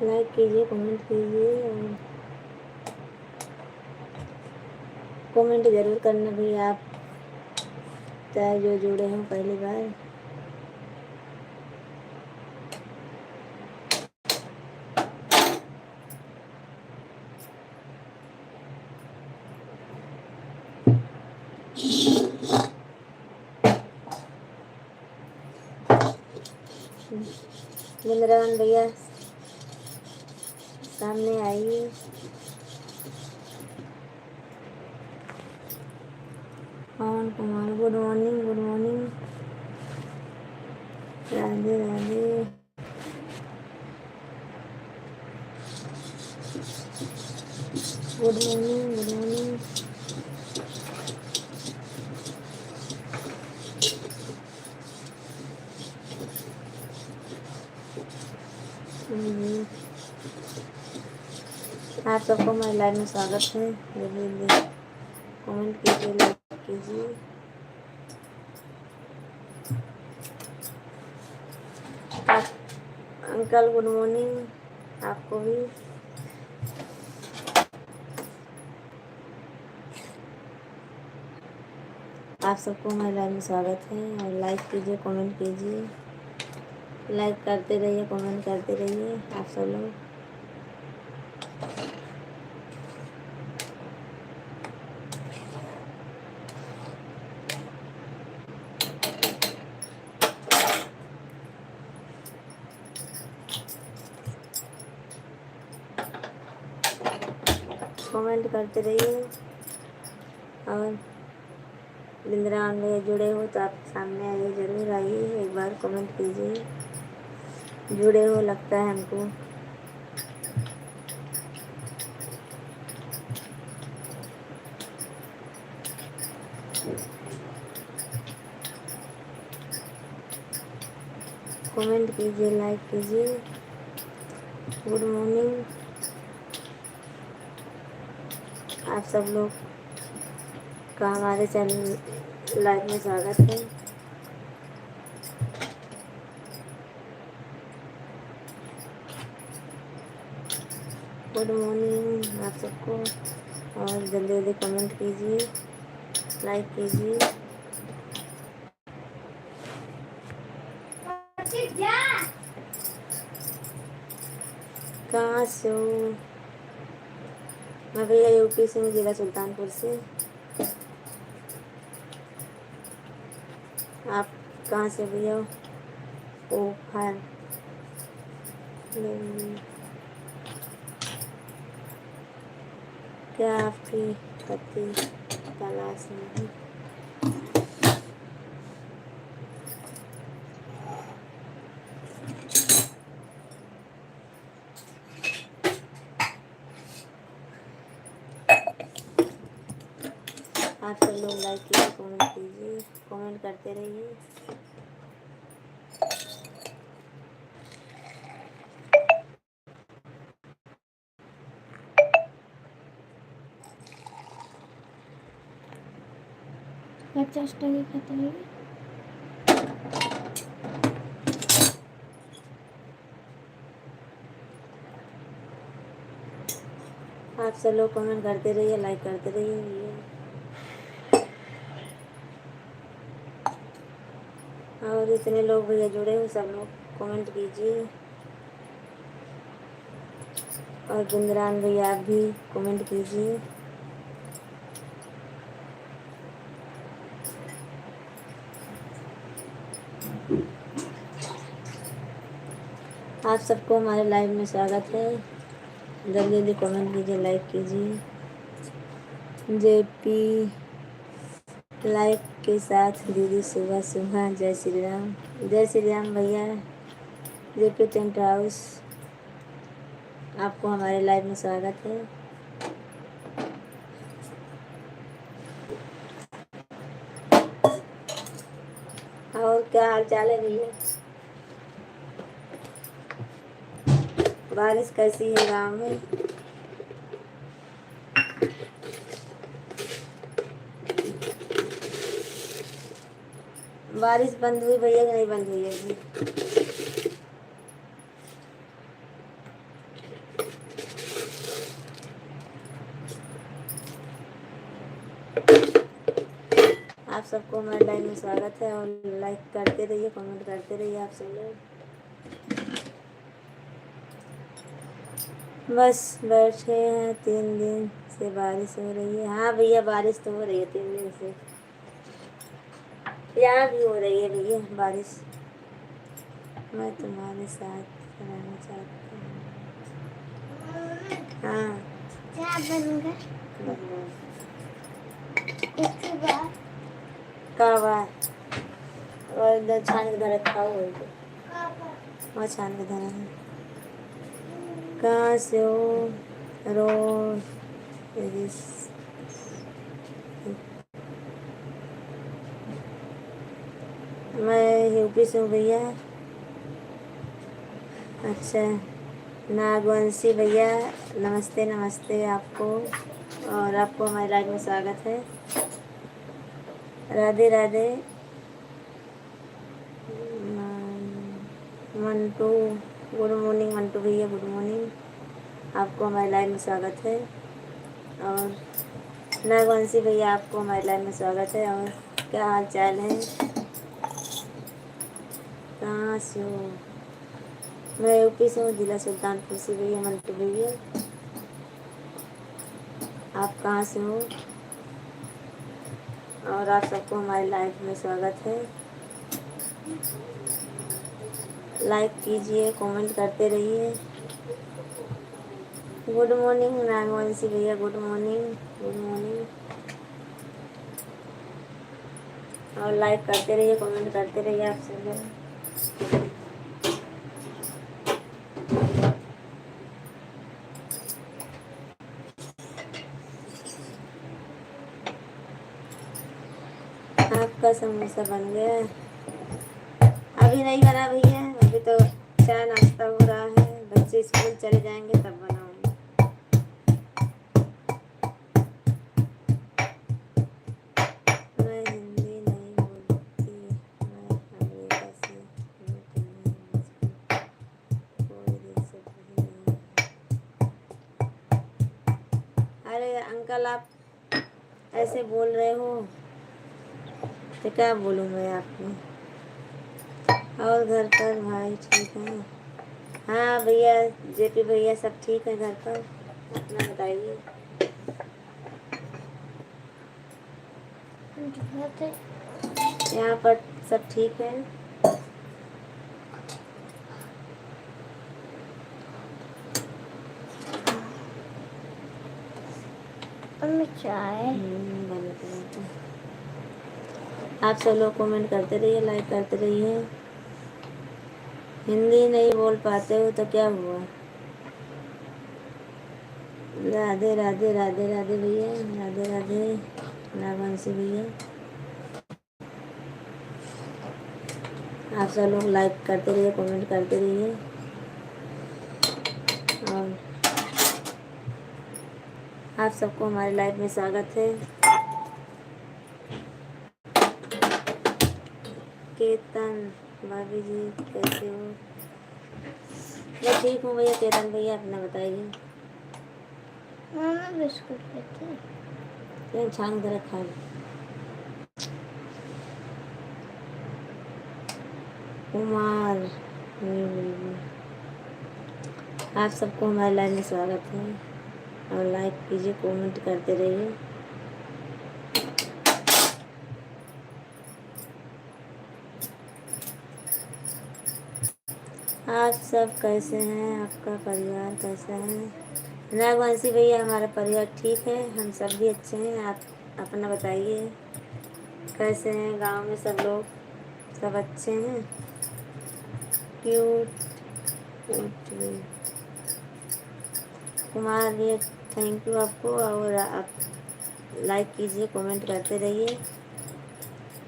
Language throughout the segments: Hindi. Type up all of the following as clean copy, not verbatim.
लाइक कीजिए, कमेंट कीजिए और कमेंट ज़रूर करना भी आप, चाहे जो जुड़े हों पहली बार। वृंदावन भैया सामने आइए। Pawan Kumar good morning, good morning. Radhe Radhe. Good morning, good morning. आप सबको हमारे लाइव में स्वागत है। जल्दी जल्दी कमेंट कीजिए, लाइक कीजिए। अंकल गुड मॉर्निंग आपको भी। आप सबको हमारे लाइव में स्वागत है और लाइक कीजिए, कमेंट कीजिए। लाइक करते रहिए, कमेंट करते रहिए आप सब लोग। कमेंट करते रहिए और बिंद्रावन में जुड़े हो तो आप सामने आइए, ज़रूर आइए, एक बार कमेंट कीजिए। जुड़े हो लगता है हमको। कमेंट कीजिए, लाइक कीजिए। गुड मॉर्निंग आप सब लोग का हमारे चैनल लाइव में स्वागत है। गुड मॉर्निंग आप सबको और जल्दी जल्दी कमेंट कीजिए, लाइक कीजिए। कहाँ से हो? मैं भैया यूपी से हूँ, जिला सुल्तानपुर से। आप कहाँ से भैया? ओफर क्या आपकी पति तलाश में है? आप सब लोग लाइक कीजिए, कमेंट कीजिए, कमेंट करते रहिए। आप सब लोग कमेंट करते रहिए, लाइक करते रहिए। और इतने लोग भैया जुड़े हो, सब लोग कमेंट कीजिए। और गुंदरान भैया आप भी कमेंट कीजिए। आप सबको हमारे लाइव में स्वागत है। जल्दी जल्दी कमेंट कीजिए, लाइक कीजिए। जेपी लाइक के साथ दीदी सुबह सुबह जय श्री राम। जय श्री राम भैया। जेपी टेंट हाउस आपको हमारे लाइव में स्वागत है। और क्या हाल चाल है भैया? बारिश कैसी है गांव में? बारिश बंद हुई भैया कि नहीं बंद हुई है अभी? आप सबको हमारे लाइव में स्वागत है और लाइक करते रहिए, कमेंट करते रहिए आप सब लोग। बस बैठे हैं, 3 दिन से बारिश हो रही है। हाँ भैया बारिश तो हो रही है 3 दिन से, यहाँ भी हो रही है भैया बारिश। मैं तुम्हारे साथ रहना चाहती हूँ। हाँ क्या बनूंगा? का बात और इधर छान के धर रखा हुआ है, वहाँ छान के धरा है। कहाँ से हो? रोज मैं यूपी से हूँ भैया। अच्छा नागवंशी भैया नमस्ते नमस्ते आपको, और आपको हमारे लाइव में स्वागत है। राधे राधे। मंटू गुड मॉर्निंग, मंटू भैया गुड मॉर्निंग, आपको हमारे लाइव में स्वागत है। और नागवंशी भैया आपको हमारे लाइव में स्वागत है। और क्या हाल चाल है? कहाँ से हो? मैं यूपी से हूँ, जिला सुल्तानपुर से भैया मंटू भैया। आप कहाँ से हो? और आप सबको हमारे लाइव में स्वागत है। लाइक कीजिए, कमेंट करते रहिए। गुड मॉर्निंग नागवंशी भैया, गुड मॉर्निंग गुड मॉर्निंग। और लाइक करते रहिए, कमेंट करते रहिए आप सब लोग। आपका समोसा बन गया? अभी नहीं बना भैया, अभी तो चाय नाश्ता हो रहा है, बच्चे स्कूल चले जाएंगे तब बनाऊंगी। मैं हिंदी नहीं बोलती, मैं अमेरिका से हूँ, तुम्हें मुझको कोई दिक्कत नहीं है। अरे अंकल आप ऐसे बोल रहे हो तो क्या बोलूँ मैं आपको। और घर पर भाई ठीक है? हाँ भैया जेपी भैया सब ठीक है घर पर, अपना बताइए। यहाँ पर सब ठीक है। चाय आप सब लोग कमेंट करते रहिए, लाइक करते रहिए। हिंदी नहीं बोल पाते हो तो क्या हुआ? राधे राधे राधे राधे भैया, राधे राधे नागवंशी भैया। आप सब लोग लाइक करते रहिए, कमेंट करते रहिए। और आप सबको हमारे लाइव में स्वागत है। केतन भाभी जी कैसे हो? मैं ठीक हूँ भैया। केतन भैया अपना बताइए। बिस्कुट लेते छान कर रखा है। कुमार आप सबको हमारे लाइव में स्वागत है, और लाइक कीजिए, कमेंट करते रहिए। आप सब कैसे हैं? आपका परिवार कैसा है? नागवंशी भैया हमारा परिवार ठीक है, हम सब भी अच्छे हैं। आप अपना बताइए कैसे हैं? गांव में सब लोग सब अच्छे हैं? क्यूट कुमार भैया थैंक यू आपको। और आप लाइक कीजिए, कमेंट करते रहिए।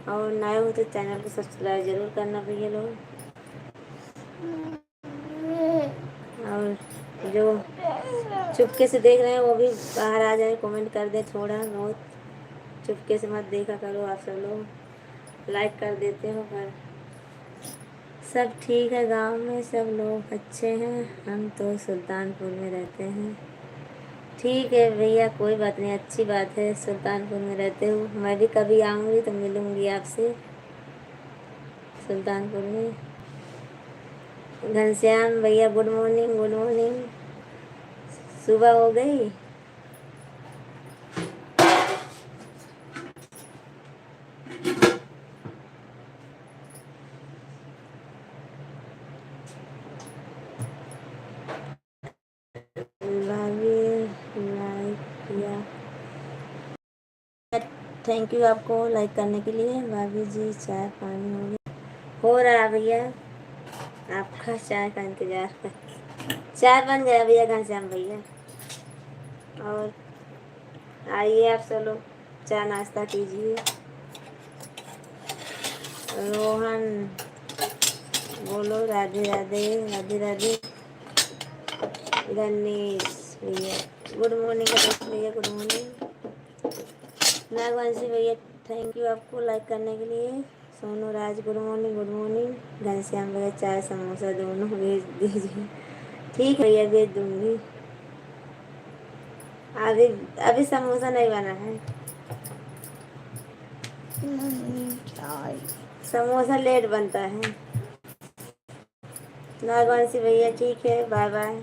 और नए हो तो चैनल को सब्सक्राइब जरूर करना भैया लोग। और चुपके से देख रहे हैं वो भी बाहर आ जाए, कमेंट कर दे थोड़ा बहुत। चुपके से मत देखा करो आप सब लोग, लाइक कर देते हो पर। सब ठीक है, गांव में सब लोग अच्छे हैं, हम तो सुल्तानपुर में रहते हैं। ठीक है भैया, कोई बात नहीं, अच्छी बात है, सुल्तानपुर में रहते हो। मैं भी कभी आऊँगी तो मिलूँगी आपसे सुल्तानपुर में। घनश्याम भैया गुड मॉर्निंग, गुड मॉर्निंग। सुबह हो गई? भाभी लाइक किया, थैंक यू आपको लाइक करने के लिए। भाभी जी चाय पानी हो गया? हो रहा है भैया, आपका चाय का इंतजार कर। चाय बन गया भैया घनश्याम भैया। और आइए आप सब लोग चाय नाश्ता कीजिए। रोहन बोलो राधे राधे, राधे राधे। गणेश भैया गुड मॉर्निंग, गणेश भैया गुड मॉर्निंग। नागवंशी भैया थैंक यू आपको लाइक करने के लिए। Sonu Raj good morning, good morning. Ghanshyam भैया चाय समोसा दोनों भेज दीजिए। ठीक है भैया, भेज दूँगी। अभी अभी समोसा नहीं बना है, समोसा लेट बनता है। नागवंशी भैया ठीक है, बाय बाय।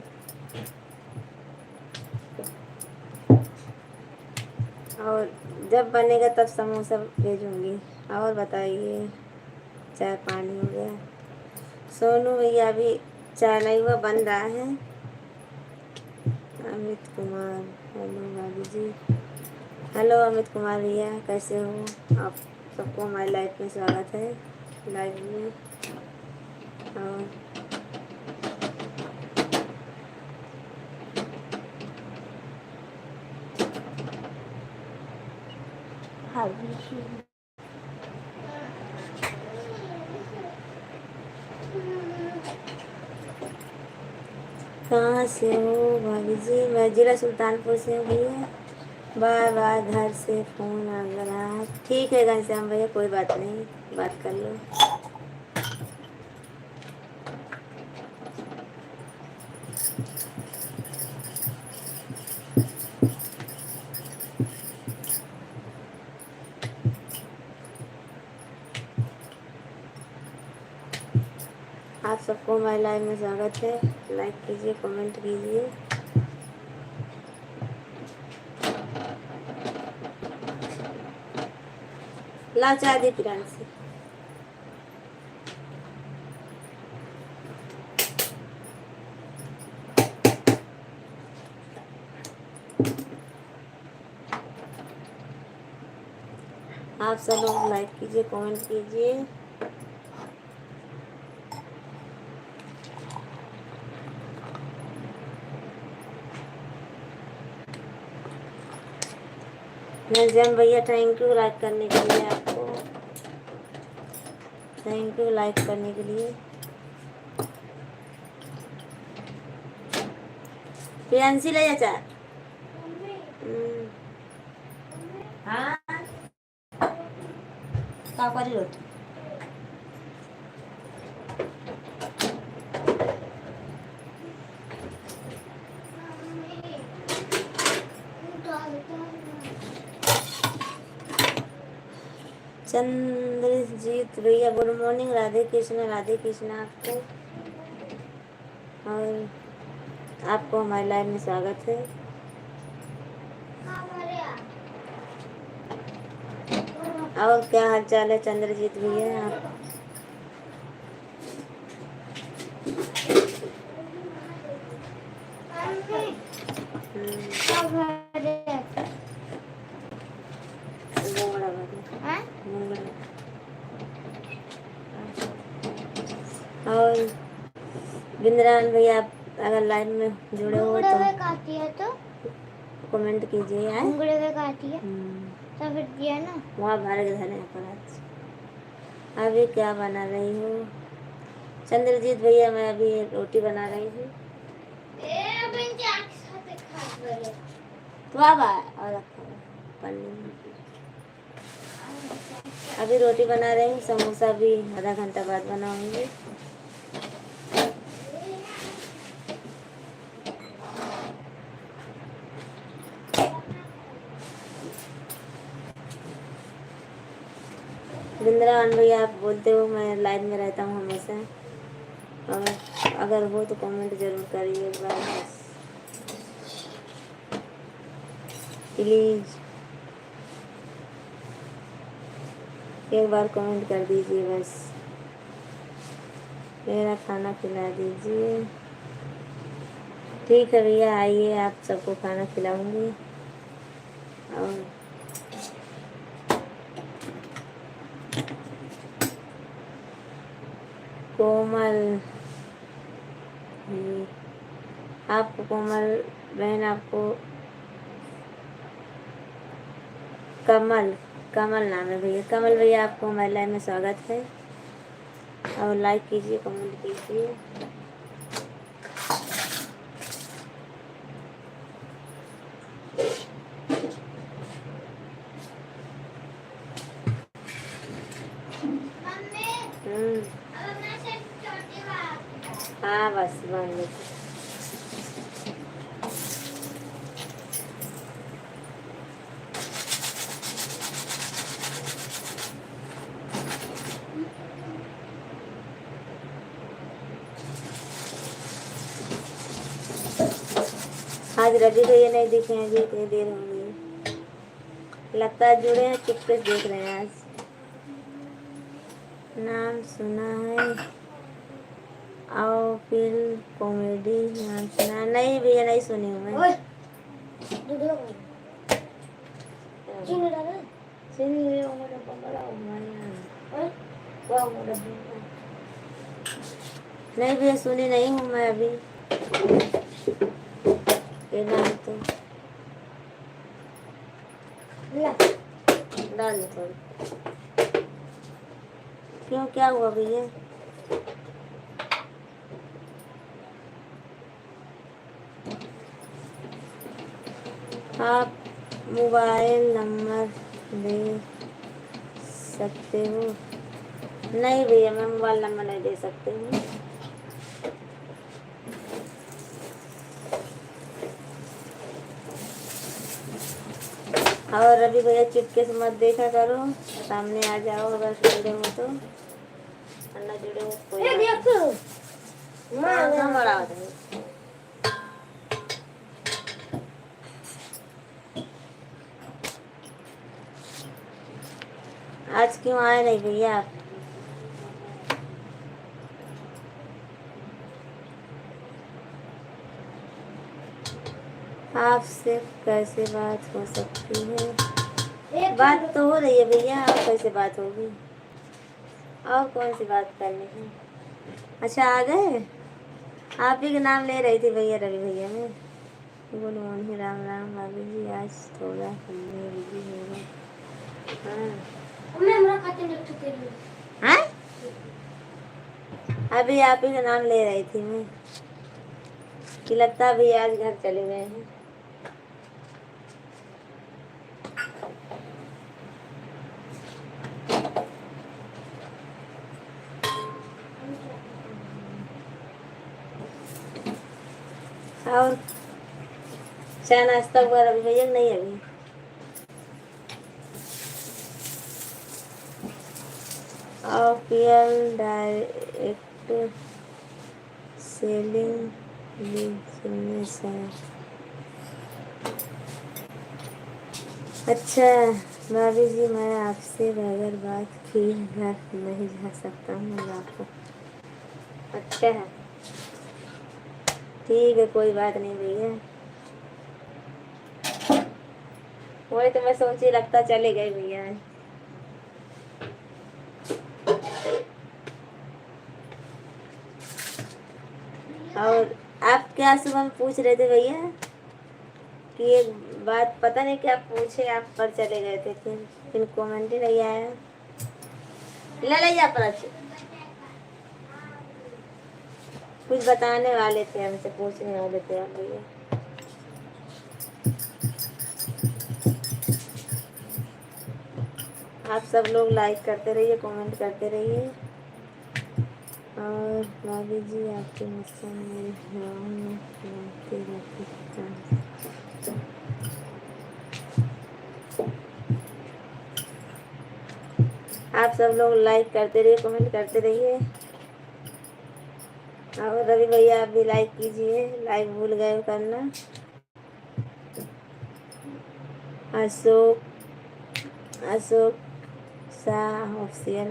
और जब बनेगा तब समोसा भेजूँगी। और बताइए, चाय पानी हो गया? सोनू भैया अभी चाय नहीं हुआ, बन रहा है। अमित कुमार हेलो भाभी जी। हेलो अमित कुमार भैया, कैसे हो आप? सबको हमारी लाइफ में स्वागत है, लाइव में। और कहाँ से हो भाभी जी? मैं जिला सुल्तानपुर से हूँ भैया। बार बार घर से फ़ोन आ रहा है। ठीक है घनश्याम भैया, कोई बात नहीं, बात कर लो। आप सबको हमारे लाइव में स्वागत है, लाइक कीजिए, कमेंट कीजिए। ला चाय दी पिरान से। आप सब लोग लाइक कीजिए, कमेंट कीजिए। नजम भैया थैंक यू लाइक करने के लिए, आपको थैंक यू लाइक करने के लिए। प्रियांशी ले जा चाय। हाँ का करी रोटी? चंद्रजीत भैया गुड मॉर्निंग, राधे कृष्ण, राधे कृष्ण आपको। और आपको हमारे लाइव में स्वागत है। और क्या हाल चाल है चंद्रजीत भैया? आप और बिंद्रान भैया, आप अगर लाइव में जुड़े हो तो कमेंट कीजिए। तो फिर दिया ना वहाँ भर के धने पर। अभी क्या बना रही हूँ? चंद्रजीत भैया मैं अभी रोटी बना रही हूँ। तो अब और पन्नी में। अभी रोटी बना रही हूँ, समोसा भी आधा घंटा बाद बनाऊंगी। बिंद्रावन भैया, आप बोलते हो मैं लाइन में रहता हूँ हमेशा, और अगर हो तो कमेंट जरूर करिए एक बार बस, प्लीज एक बार कमेंट कर दीजिए बस, मेरा खाना खिला दीजिए। ठीक है भैया, आइए, आप सबको खाना खिलाऊंगी। और कोमल, आपको कोमल बहन, आपको कमल, कमल नाम है भैया, कमल भैया, आपको हमारे लाइव में स्वागत है। और लाइक कीजिए, कमेंट कीजिए। हाँ बस बन गई। आज रवि भैया नहीं दिखे हैं जी, इतनी देर हो गई, लगता है जुड़े हैं, चुपके से देख रहे हैं। आज नाम सुना है, आओ फिर कॉमेडी, नाम सुना है? नहीं भैया, नहीं सुनी हूँ मैं। नहीं भैया, सुनी नहीं हूँ मैं अभी ये नाम तो। डाल दो थोड़ी। क्यों, क्या हुआ भैया? आप मोबाइल नंबर दे सकते हो? नहीं भैया, मैं मोबाइल नंबर नहीं दे सकती हूँ। और रवि भैया, चुपके से मत देखा करो, सामने आ जाओ अगर जुड़े हो तो, अन्ना जुड़े हो कोई बड़ा होता है। आज क्यों आए नहीं भैया आप? आपसे कैसे बात हो सकती है? बात तो हो रही है भैया, और कैसे बात होगी? और कौन सी बात करनी है? अच्छा, आ गए? आप ही का नाम ले रही थी भैया, रवि भैया में। गुड मॉर्निंग, राम राम भाभी जी, आज थोड़ा बिजी हो गए। हाँ, अभी आप ही का नाम ले रही थी मैं, कि लगता है भैया आज घर चले गए हैं। और चाय नाश्ता हुआ रवि भैया? नहीं अभी। ऑफिशियल डायरेक्ट सेलिंग बिजनेस है। अच्छा भाभी जी, मैं आपसे बगैर बात किए घर नहीं जा सकता हूँ आपको। अच्छा है, ठीक है, कोई बात नहीं भैया। वही तो मैं सोची, लगता चले गए भैया। और आप क्या सुबह में पूछ रहे थे भैया कि एक बात, पता नहीं क्या पूछे आप, पर चले गए थे, फिर कमेंट ही नहीं आया। ले ले जा पर कुछ बताने वाले थे, हमसे पूछने वाले थे आप भैया। आप सब लोग लाइक करते रहिए, कमेंट करते रहिए। और भाभी जी आपके मुस्कान मेरे हवाओं में घूमती रहती है। आप सब लोग लाइक करते रहिए, कमेंट करते रहिए। और रवि भैया आप भी लाइक कीजिए, लाइक भूल गए हो करना। अशोक शाह ऑफिशियल।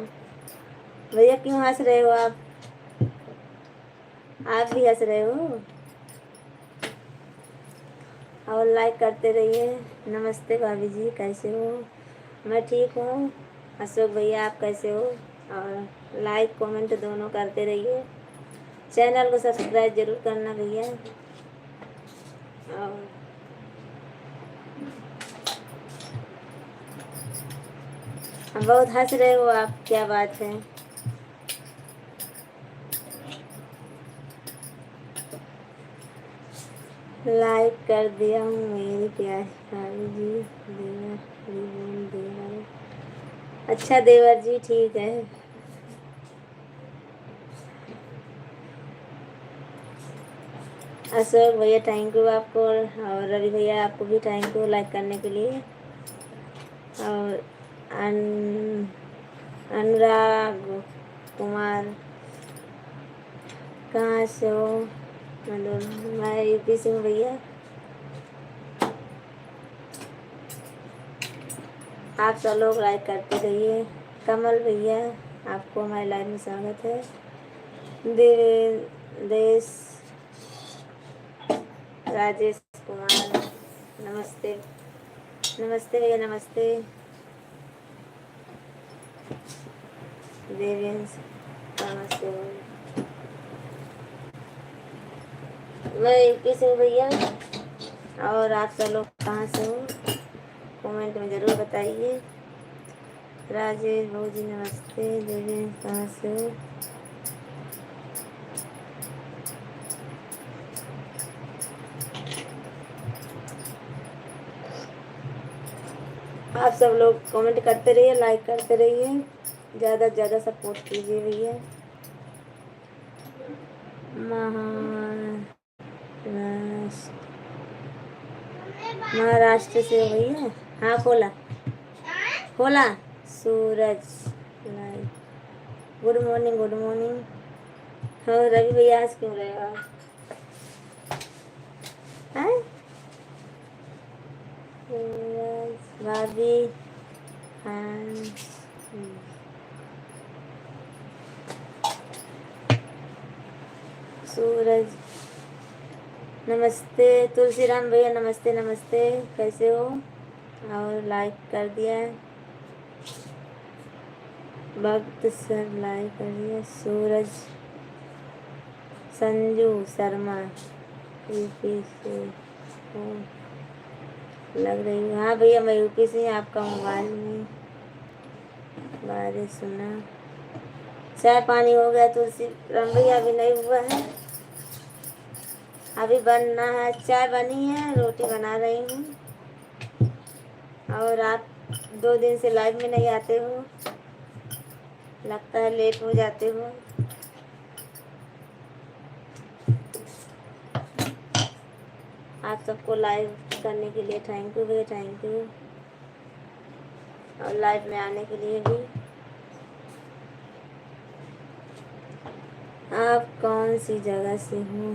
भैया क्यों हंस रहे हो आप भी हंस रहे हो। और लाइक करते रहिए। नमस्ते भाभी जी, कैसे हो। मैं ठीक हूँ। अशोक भैया आप कैसे हो। और लाइक कमेंट दोनों करते रहिए। चैनल को सब्सक्राइब जरूर करना भैया। और बहुत हंस रहे हो आप, क्या बात है। लाइक कर दिया हूँ मेरी प्यारी भाभी जी। देवर। अच्छा देवर जी, ठीक है। अशोक भैया थैंक यू आपको, और रवि भैया आपको भी थैंक यू लाइक करने के लिए। और अनुराग कुमार कहाँ से हो। मैं यूपी से हूँ भैया। आप सब लोग लाइक करते रहिए। कमल भैया आपको हमारे लाइव में स्वागत है। देश राजेश कुमार नमस्ते। नमस्ते भैया, नमस्ते। देवेंद्र नमस्ते। मैं यूपी से हूँ भैया। और आप सब लोग कहाँ से हो, कमेंट में ज़रूर बताइए। राजेश भाऊ जी नमस्ते। देवेंद्र कहाँ से हो। आप सब लोग कमेंट करते रहिए, लाइक करते रहिए, ज़्यादा से ज़्यादा सपोर्ट कीजिए भैया। महाराष्ट्र से हो भैया। हाँ खोला खोला। Suraj like good morning, good morning. हाँ रवि भैया आज क्यों रहे हो। भाभी हाँ। सूरज नमस्ते। तुलसीराम भैया नमस्ते, नमस्ते कैसे हो। और लाइक कर दिया है। भक्त सर लाइक कर दिया। सूरज संजू शर्मा यूपी से हो लग रही हूँ। हाँ भैया मैं यूपी से। आपका मोबाइल में बारे सुना। चाय पानी हो गया तुलसी राम भैया। अभी नहीं हुआ है, अभी बनना है। चाय बनी है, रोटी बना रही हूँ। और आप 2 दिन से लाइव में नहीं आते हो, लगता है लेट हो जाते हो। आप सबको लाइव करने के लिए थैंक यू भैया, थैंक यू। और लाइव में आने के लिए भी। आप कौन सी जगह से हो।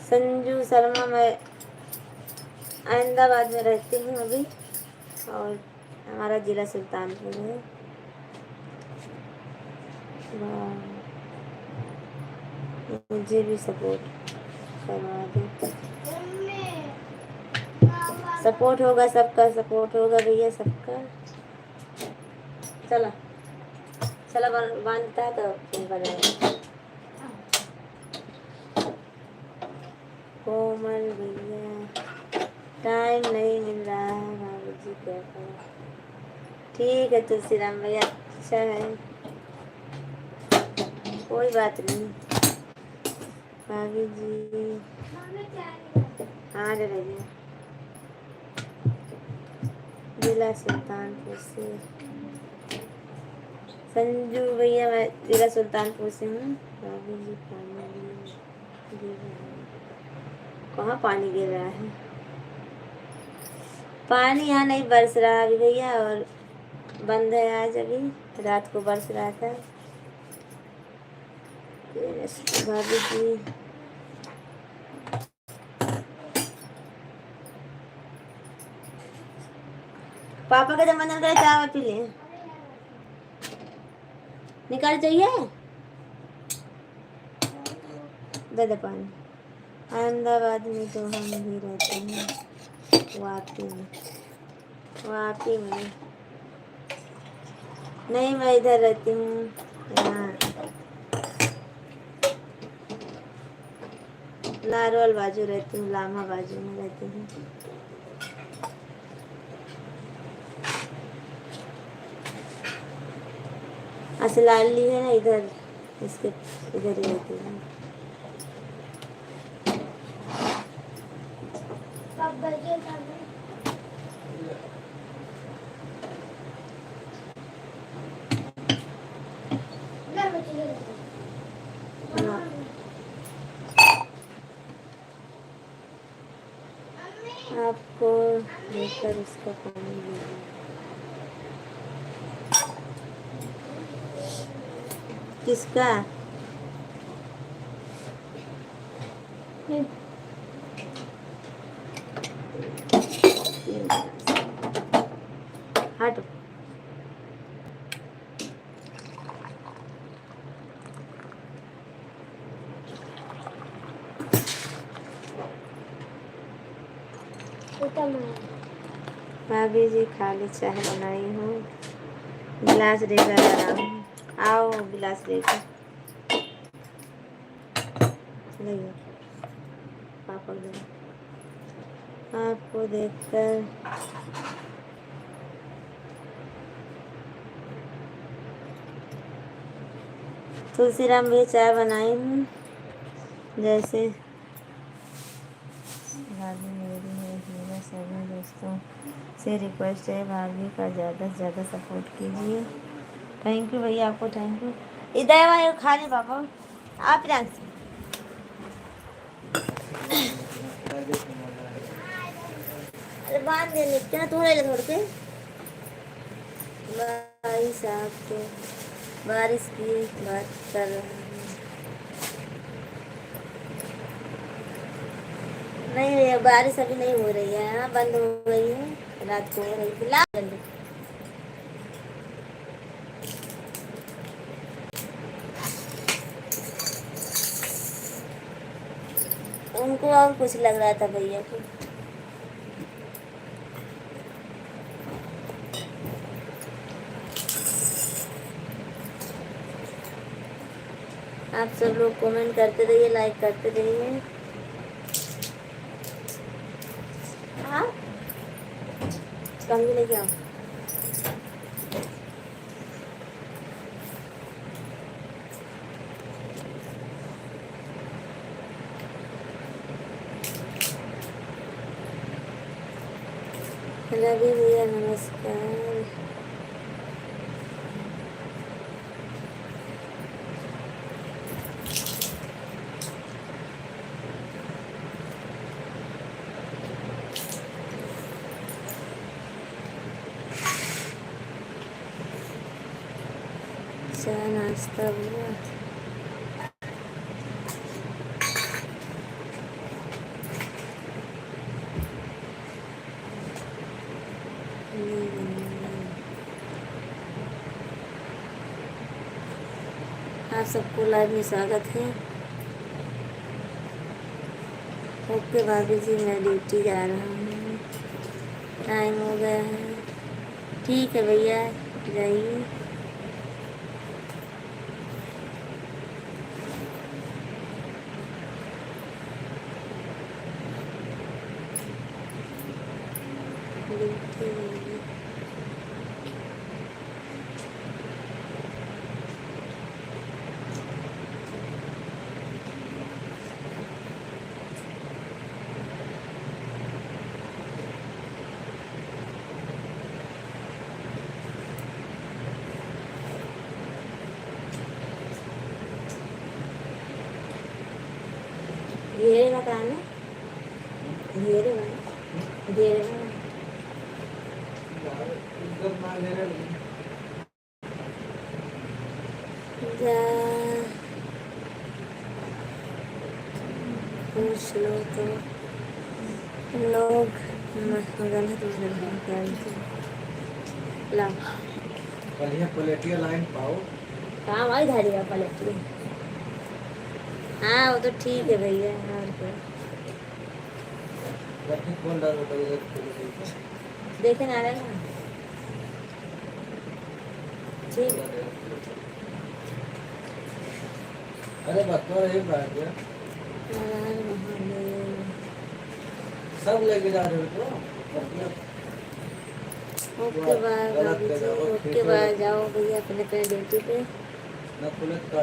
संजू शर्मा मैं अहमदाबाद में रहती हूँ अभी, और हमारा ज़िला सुल्तानपुर है। मुझे भी सपोर्ट करवा दो। सपोर्ट होगा सबका, सपोर्ट होगा भैया सबका। चला चला बांधता है तो फिर बनाएगा। कोमल भैया टाइम नहीं मिल रहा है भाभी जी, क्या करें। ठीक है तुलसीराम भैया, अच्छा है, कोई बात नहीं। भाभी जी हाँ रहिए। जिला सुल्तानपुर से संजू भैया, मैं जिला सुल्तानपुर से हूँ। भाभी जी पानी गिर रहा है। कहाँ पानी गिर रहा है? पानी यहाँ नहीं बरस रहा अभी भैया, और बंद है आज, अभी रात को बरस रहा था। भाभी जी पापा का जब मन करे चाय पी ले। निकाल चाहिए दे दे पानी। अहमदाबाद में तो हम भी रहते हैं, वापी में। वापी में नहीं, मैं इधर रहती हूँ यहाँ नारोल बाजू रहती हूँ, लामा बाजू में रहती हूँ। असलाली है ना इधर, इसके इधर ही रहती हूँ। आपको देखकर उसका पानी दीजिए। किसका? हट। भाभी जी खाली चाय बनाई हूँ, गिलास लेकर आ रहा हूँ। आओ गिलास लेकर नहीं, पापा दे। आपको देखकर तुलसीराम भी चाय बनाई हूँ। जैसे भाभी मेरी है, मेरा सभी दोस्तों से रिक्वेस्ट है, भाभी का ज़्यादा से ज़्यादा सपोर्ट कीजिए। थैंक यू भैया, आपको थैंक यू। इधर आए खा ले पापा, आप अरे बांध दे क्या थोड़े ले थोड़ के। भाई साहब तो बारिश की बात कर रहे हैं। नहीं भैया, बारिश अभी नहीं हो रही है, हाँ बंद हो गई है, रात को हो रही थी। ला जल्दी। उनको और कुछ लग रहा था भैया को। आप सब लोग कमेंट करते रहिए, लाइक करते रहिए। हाँ कंगी लेके आओ। रवि भैया नमस्कार। चाय नाश्ता हुआ? आप सबको लाइव में स्वागत है। ओके भाभी जी, मैं ड्यूटी जा रहा हूँ, टाइम हो गया है। ठीक है भैया, जाइए। घेरे मकान में घेरे में घेरे में जा पूछ लो तो लोग गलत ला पलेटिया लाइन पाओ काम आई धारिया पलटी। हाँ वो तो ठीक है भैया। और क्या कौन डालो देखे ना रहे ना ठीक। अरे बता ये बात है सब लेके जा रहे हो तो ओके बाय भाभी जी। ओके बाय जाओ भैया अपने अपने ड्यूटी पे। ना पुलिस का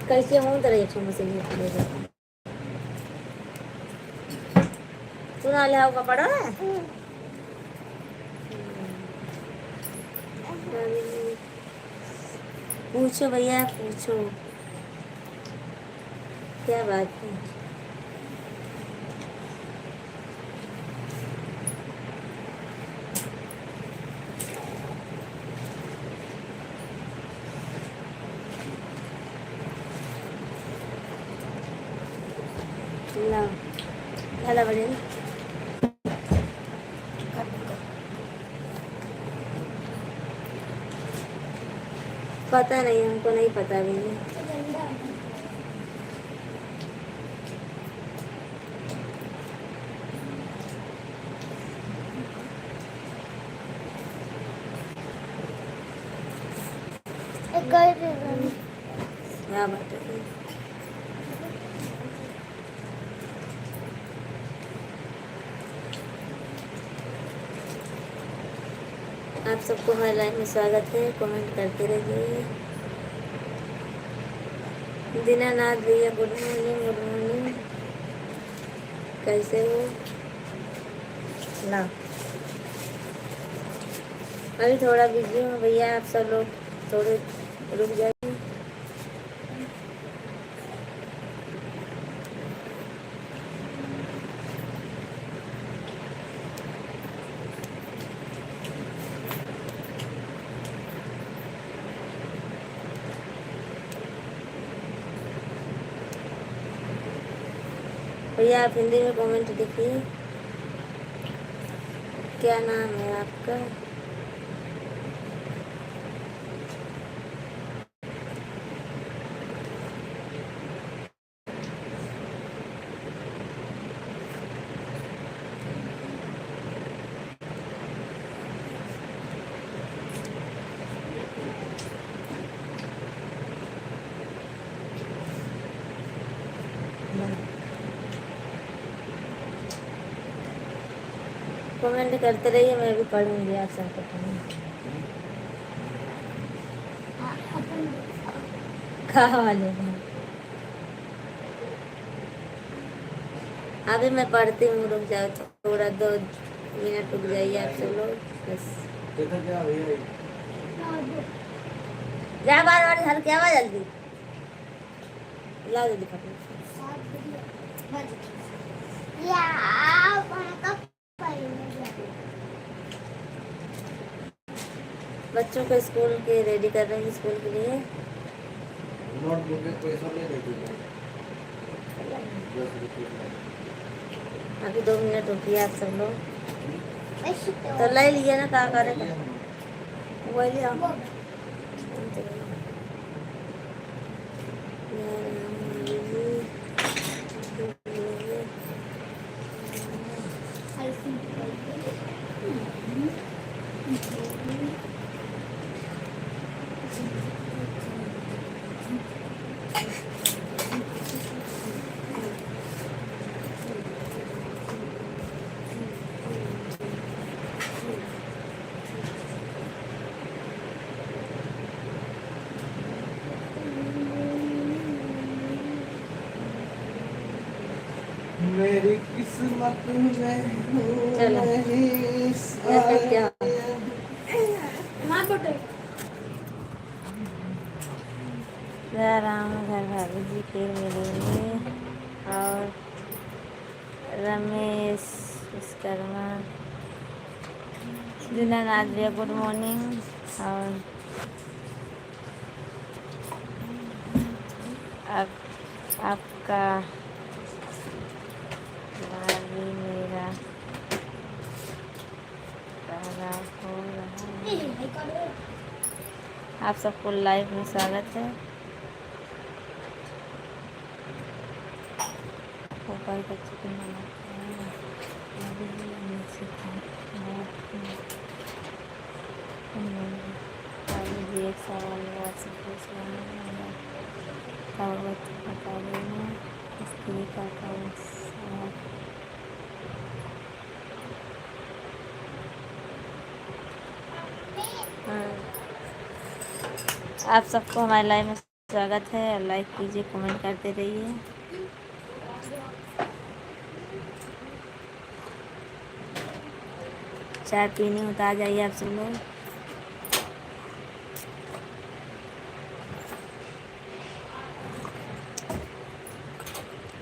कैसे हूँ तेरा एक सौ मशीन में पड़ेगा तू ना ले आओ कपड़ा है पूछो भैया पूछो क्या बात है। ला ला बड़े पता नहीं हमको नहीं पता भैया। क्या बात है आप सबको हमारे लाइव में स्वागत है। कमेंट करते रहिए। दीनानाथ भैया गुड मॉर्निंग गुड मॉर्निंग कैसे हो ना। अभी थोड़ा बिजी हूँ भैया आप सब लोग थोड़े रुक जाइए। भैया आप हिंदी में कमेंट लिखिए। क्या नाम है आपका। कमेंट करते रहिए मैं भी पढ़ूंगी आप सबको कहाँ वाले हैं। अभी मैं पढ़ती हूँ रुक जाओ थोड़ा 2 मिनट रुक जाइए आप सब लोग बस। जा बार बार घर क्या हुआ जल्दी लाओ जल्दी पकड़ो। बच्चों को स्कूल के रेडी कर रहे हैं स्कूल के लिए। अभी 2 मिनट रुकिए आप सब लोग। तो ले लिए ना क्या करेगा वही ले आओ। मेरी किस्मत में क्या जा रहा हूँ घर भाभी जी के मिलेंगे। और रमेश विश्वकर्मा दीनानाथ भैया गुड मॉर्निंग। और आपका भाभी मेरा पहला हो रहा है। आप सबको लाइव में स्वागत है। ऊपर का चिकन बनाते हैं अभी नीचे जी एक सवाल आपसे पूछ रहे हैं बता रही हूँ स्त्री का कौन सा। हाँ, आप सबको हमारे लाइव में स्वागत है। लाइक कीजिए, कमेंट करते रहिए। चाय पीने होता आ जाइए आप सब लोग।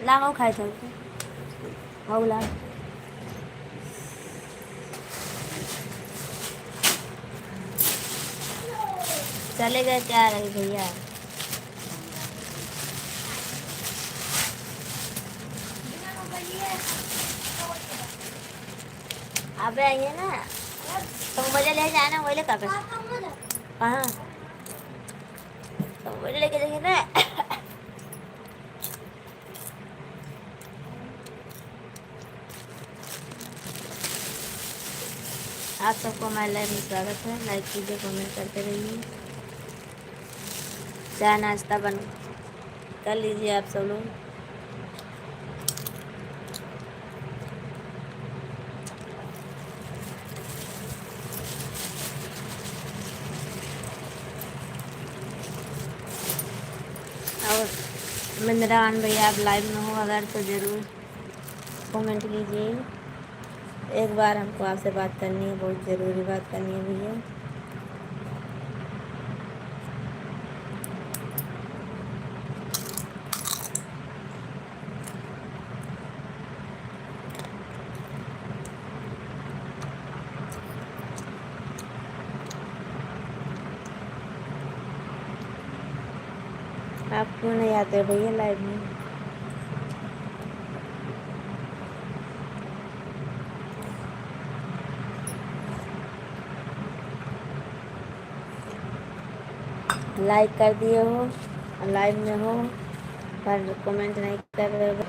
लाओ खाए थे आओ ला चले गए क्या रही भैया। आप आइए ना तो मुझे ले जाना वही ले कहाँ तो मुझे लेके जाइए ना। आप सबको हमारे लाइव में स्वागत है। लाइक कीजिए, कमेंट करते रहिए। चाय नाश्ता बन कर लीजिए आप सब लोग। और मिंद्रान भैया आप लाइव में हो अगर तो ज़रूर कमेंट कीजिए। एक बार हमको आपसे बात करनी है, बहुत ज़रूरी बात करनी है भैया। आप क्यों नहीं आते भैया लाइव में। लाइक कर दिए हो, लाइव में हो पर कमेंट नहीं कर रहे हो।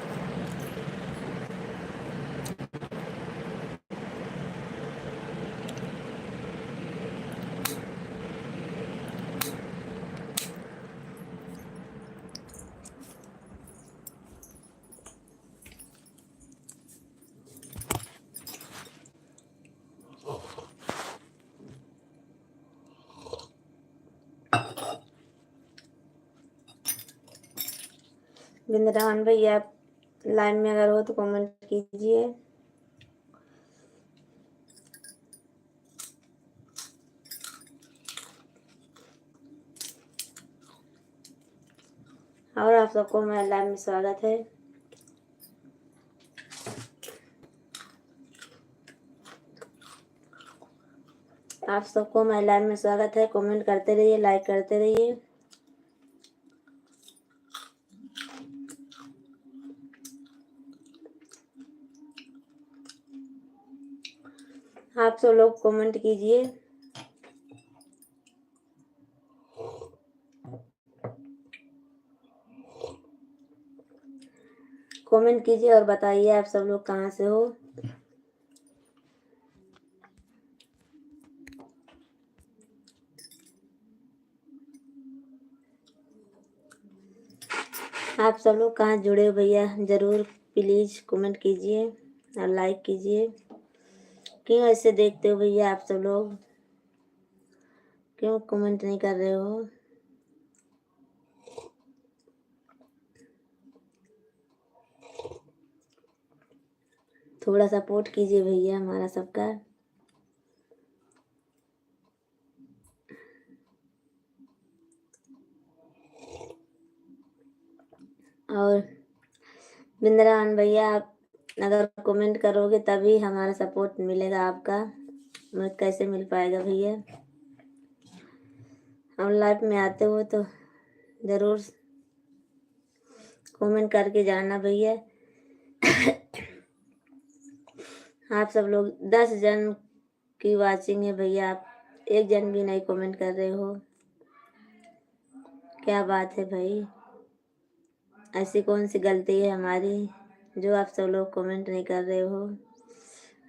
बिंद्रान भैया आप लाइव में अगर हो तो कमेंट कीजिए। और आप सबको हमारे लाइव में स्वागत है। आप सबको हमारे लाइव में स्वागत है। कमेंट करते रहिए, लाइक करते रहिए। आप सब लोग कमेंट कीजिए। कमेंट कीजिए और बताइए आप सब लोग कहाँ से हो। आप सब लोग कहाँ जुड़े हो भैया, ज़रूर प्लीज़ कमेंट कीजिए और लाइक कीजिए। क्यों ऐसे देखते हो भैया आप सब लोग, क्यों कमेंट नहीं कर रहे हो। थोड़ा सपोर्ट कीजिए भैया हमारा सबका। और बिंद्रान भैया, आप अगर कमेंट करोगे तभी हमारा सपोर्ट मिलेगा आपका, मैं कैसे मिल पाएगा भैया। और लाइव में आते हो तो ज़रूर कमेंट करके जाना भैया। आप सब लोग 10 जन की वाचिंग है भैया, आप एक जन भी नहीं कमेंट कर रहे हो, क्या बात है भाई। ऐसी कौन सी गलती है हमारी जो आप सब लोग कमेंट नहीं कर रहे हो?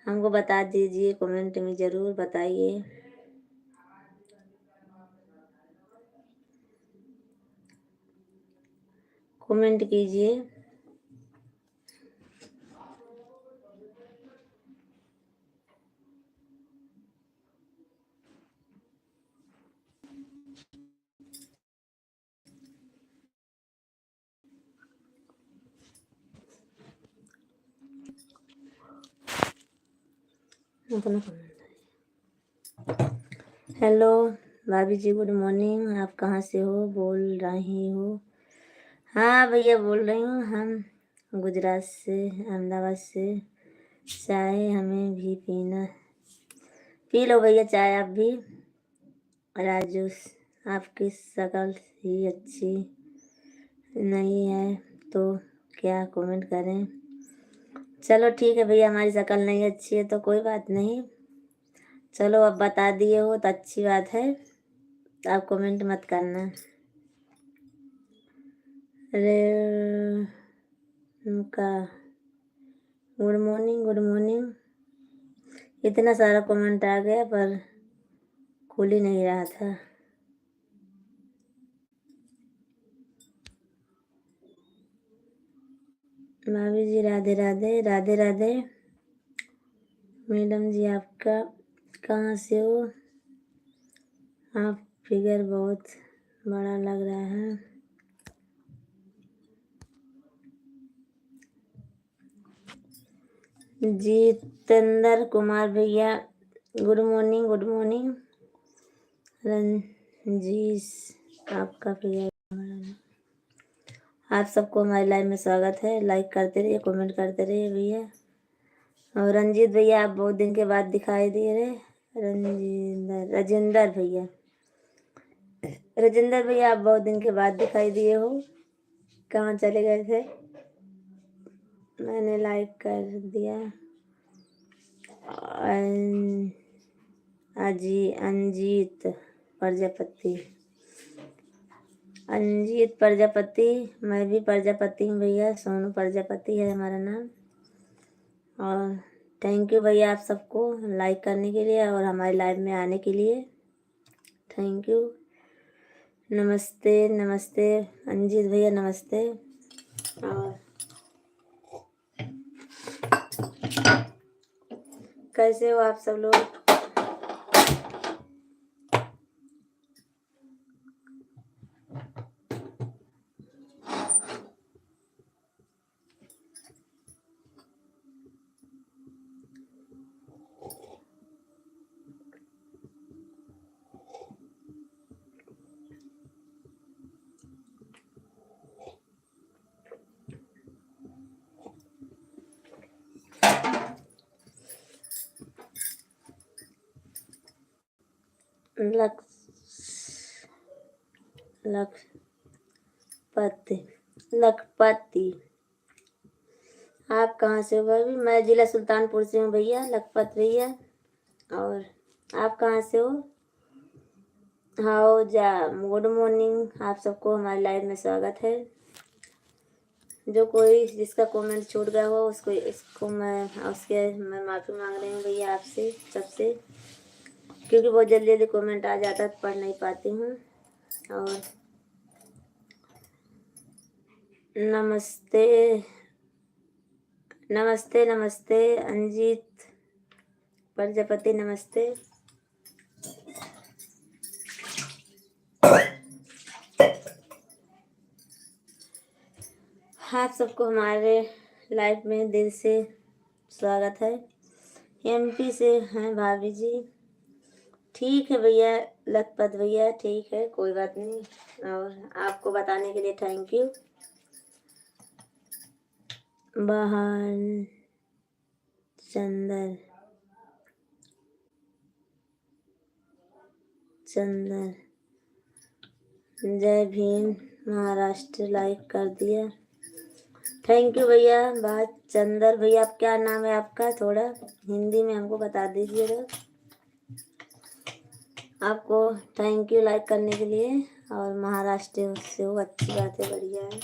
हमको बता दीजिए, कमेंट में ज़रूर बताइए। कमेंट कीजिए। हेलो भाभी जी, गुड मॉर्निंग। आप कहाँ से हो, बोल रही हो? हाँ भैया बोल रही हूँ, हम गुजरात से, अहमदाबाद से। चाय हमें भी पीना, पी लो भैया चाय आप भी। राजू, आपकी शक्ल ही अच्छी नहीं है तो क्या कमेंट करें? चलो ठीक है भैया, हमारी शक्ल नहीं अच्छी है तो कोई बात नहीं। चलो अब बता दिए हो तो अच्छी बात है, आप कमेंट मत करना। अरे उनका गुड मॉर्निंग, गुड मॉर्निंग। इतना सारा कमेंट आ गया पर खुल ही नहीं रहा था। भाभी जी राधे राधे, राधे राधे। मैडम जी आपका कहाँ से हो? आप फिगर बहुत बड़ा लग रहा है। जितेंद्र कुमार भैया, good morning, good morning. Ranjish, आपका फिगर, आप सबको हमारे लाइव में स्वागत है। लाइक करते रहिए, कमेंट करते रहिए भैया। और रंजीत भैया, आप बहुत दिन के बाद दिखाई दे रहे। राजेंद्र भैया, राजेंद्र भैया, आप बहुत दिन के बाद दिखाई दिए हो, कहाँ चले गए थे? मैंने लाइक कर दिया। अंजीत प्रजापति, अंजीत प्रजापति, मैं भी प्रजापति हूँ भैया, सोनू प्रजापति है हमारा नाम। और थैंक यू भैया आप सबको लाइक करने के लिए और हमारे लाइव में आने के लिए, थैंक यू। नमस्ते नमस्ते अंजीत भैया, नमस्ते। और कैसे हो आप सब लोग? लखपति, लखपति, आप कहाँ से हो भाभी? मैं जिला सुल्तानपुर से हूँ भैया, लखपत भैया। और आप कहाँ से हो? हाउ जा, गुड मॉर्निंग, आप सबको हमारे लाइव में स्वागत है। जो कोई जिसका कमेंट छूट गया हो उसको मैं माफ़ी मांग रही हूँ भैया आपसे सबसे, क्योंकि बहुत जल्दी जल्दी कमेंट आ जाता है तो पढ़ नहीं पाती हूँ। और नमस्ते नमस्ते नमस्ते अंजीत प्रजापति, नमस्ते। आप सबको हमारे लाइफ में दिल से स्वागत है। एमपी से हैं भाभी जी, ठीक है भैया लखपत भैया, ठीक है कोई बात नहीं। और आपको बताने के लिए थैंक यू। बहान चंदर जय भीम महाराष्ट्र लाइक कर दिया। थैंक यू भैया। बात चंदर भैया, आप क्या नाम है आपका? थोड़ा हिंदी में हमको बता दीजिएगा। आपको थैंक यू लाइक करने के लिए। और महाराष्ट्र से हो, अच्छी बात है, बढ़िया है।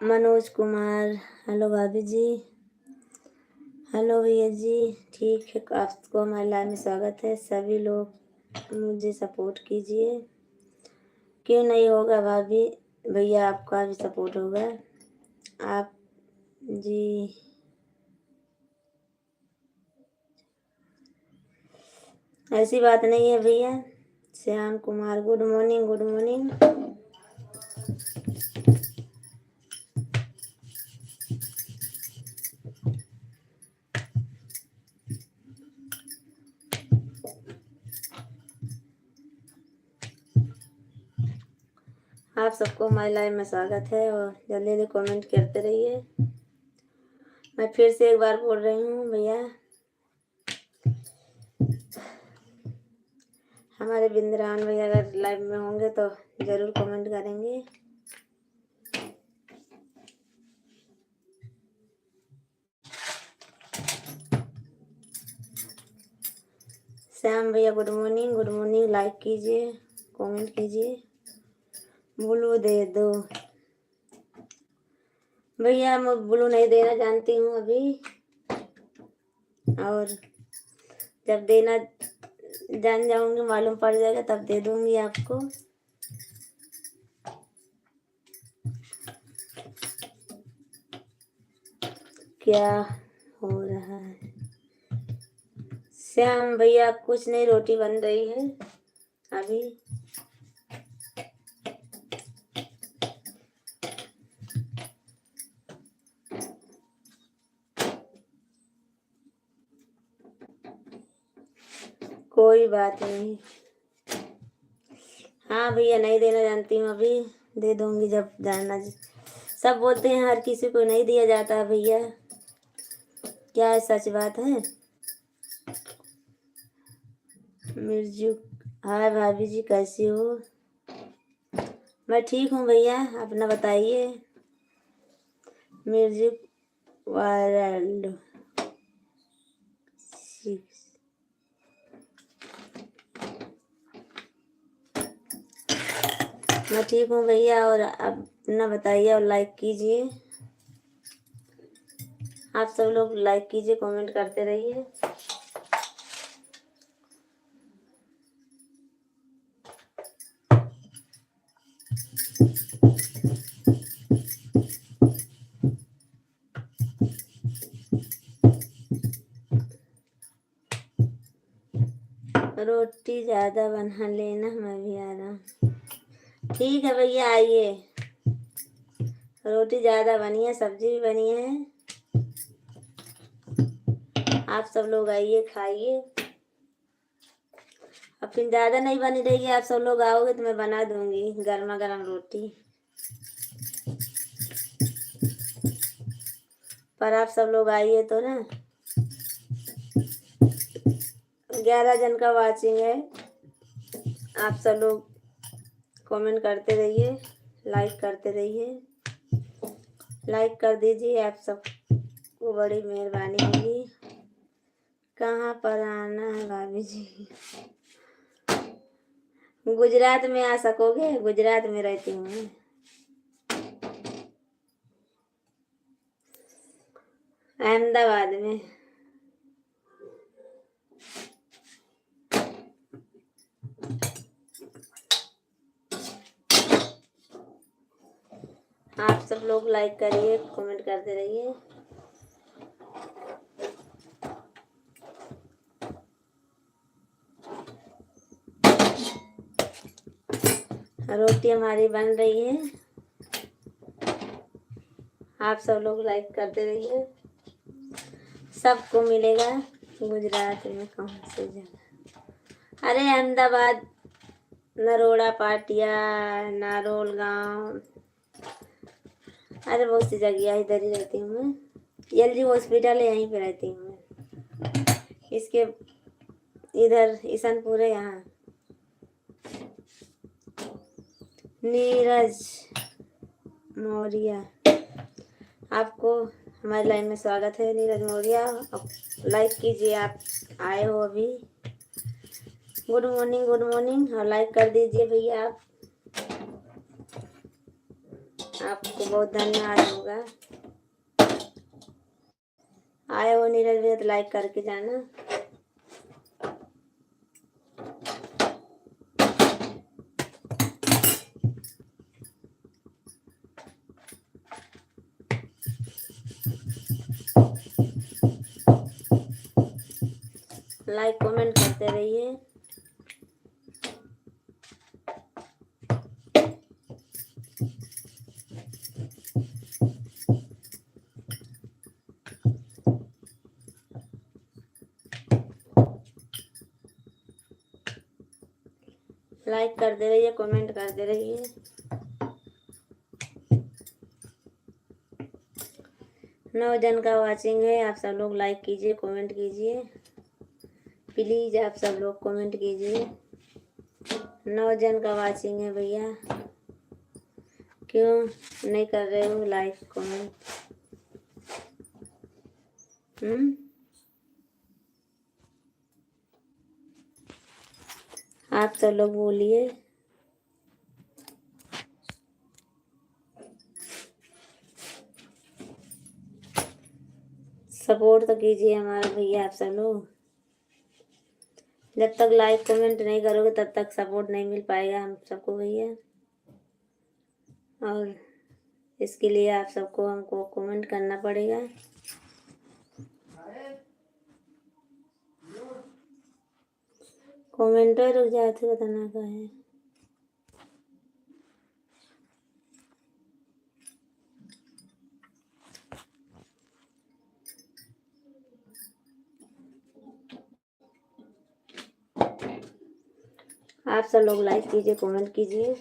मनोज कुमार, हेलो भाभी जी, हेलो भैया जी। ठीक है, आपको हमारे लाइव में स्वागत है। सभी लोग मुझे सपोर्ट कीजिए। क्यों नहीं होगा भाभी, भैया आपका भी सपोर्ट होगा। आप जी ऐसी बात नहीं है भैया। Shyam Kumar, good morning, good morning. आप सबको हमारे लाइव में स्वागत है और जल्दी जल्दी कमेंट करते रहिए। मैं फिर से एक बार बोल रही हूँ भैया, हमारे बिंद्रान भैया अगर लाइव में होंगे तो ज़रूर कमेंट करेंगे। श्याम भैया good morning, good morning. Like कीजिए, कमेंट कीजिए। ब्लू दे दो भैया, मैं ब्लू नहीं देना जानती हूँ अभी, और जब देना जान जाऊंगी, मालूम पड़ जाएगा, तब दे दूंगी आपको। क्या हो रहा है? श्याम भैया कुछ नहीं, रोटी बन रही है अभी। कोई बात नहीं। हाँ भैया, नहीं देना जानती हूँ अभी, दे दूंगी जब जानना। सब बोलते हैं हर किसी को नहीं दिया जाता भैया, क्या सच बात है? मिर्जू, हाय भाभी जी, कैसी हो? मैं ठीक हूँ भैया, अपना बताइए। म्यूजिक वर्ल्ड 6, मैं ठीक हूँ भैया, और अपना बताइए और लाइक कीजिए। आप सब लोग लाइक कीजिए, कमेंट करते रहिए। रोटी ज़्यादा बना लेना, मैं भी आ रहा हूँ। ठीक है भैया, आइए। रोटी ज़्यादा बनी है, सब्जी भी बनी है। आप सब लोग आइए, खाइए। अब फिर ज़्यादा नहीं बनी रहेगी, आप सब लोग आओगे तो मैं बना दूंगी गर्मा गर्म रोटी। पर आप सब लोग आइए तो ना। 11 जन का वाचिंग है। आप सब लोग कमेंट करते रहिए, लाइक करते रहिए। लाइक कर दीजिए, आप सबको बड़ी मेहरबानी होगी। कहाँ पर आना है भाभी जी? गुजरात में आ सकोगे? गुजरात में रहती हूँ मैं, अहमदाबाद में। आप सब लोग लाइक करिए, कमेंट करते रहिए। रोटी हमारी बन रही है, आप सब लोग लाइक करते रहिए। सबको मिलेगा गुजरात में, कौन से जगह? अरे अहमदाबाद, नरोड़ा, पाटिया, नारोल गांव, अरे बहुत सी जगह है, इधर ही रहती हूँ मैं। एलजी हॉस्पिटल है, यहीं पे रहती हूँ मैं। इसके इधर ईशनपुर है यहाँ। नीरज मौर्य, आपको हमारे लाइन में स्वागत है नीरज मौर्य। अब लाइक कीजिए, आप आए हो अभी। Good morning, good morning. और लाइक कर दीजिए भैया आप, आपको बहुत धन्यवाद होगा। आए हो नीरज भैया तो लाइक करके जाना। लाइक कमेंट करते रहिए। लाइक करते रहिए, कमेंट करते रहिए। नौ जन का वाचिंग है, आप सब लोग लाइक कीजिए, कमेंट कीजिए प्लीज। आप सब लोग कमेंट कीजिए। 9 जन का वाचिंग है भैया, क्यों नहीं कर रहे हो लाइक कमेंट? आप सब लोग बोलिए। सपोर्ट तो कीजिए हमारा भैया आप सब लोग। जब तक लाइक कमेंट नहीं करोगे तब तक सपोर्ट नहीं मिल पाएगा हम सबको भैया। और इसके लिए आप सबको हमको कमेंट करना पड़ेगा। कमेंट रुक जाते बताना का है। आप सब लोग लाइक कीजिए, कमेंट कीजिए।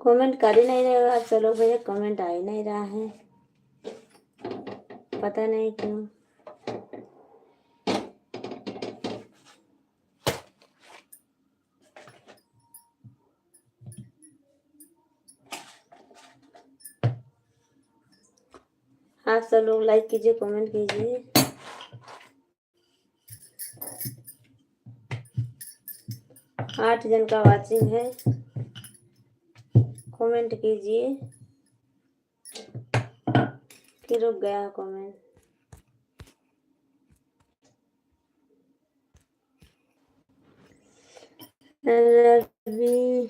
कमेंट कर ही नहीं रहे हो आप सब लोग भैया, कमेंट आ ही नहीं रहा है, पता नहीं क्यों। आप सब लोग लाइक कीजिए, कमेंट कीजिए। आठ जन का वाचिंग है, कमेंट कीजिए कि रुक गया कमेंट। रवि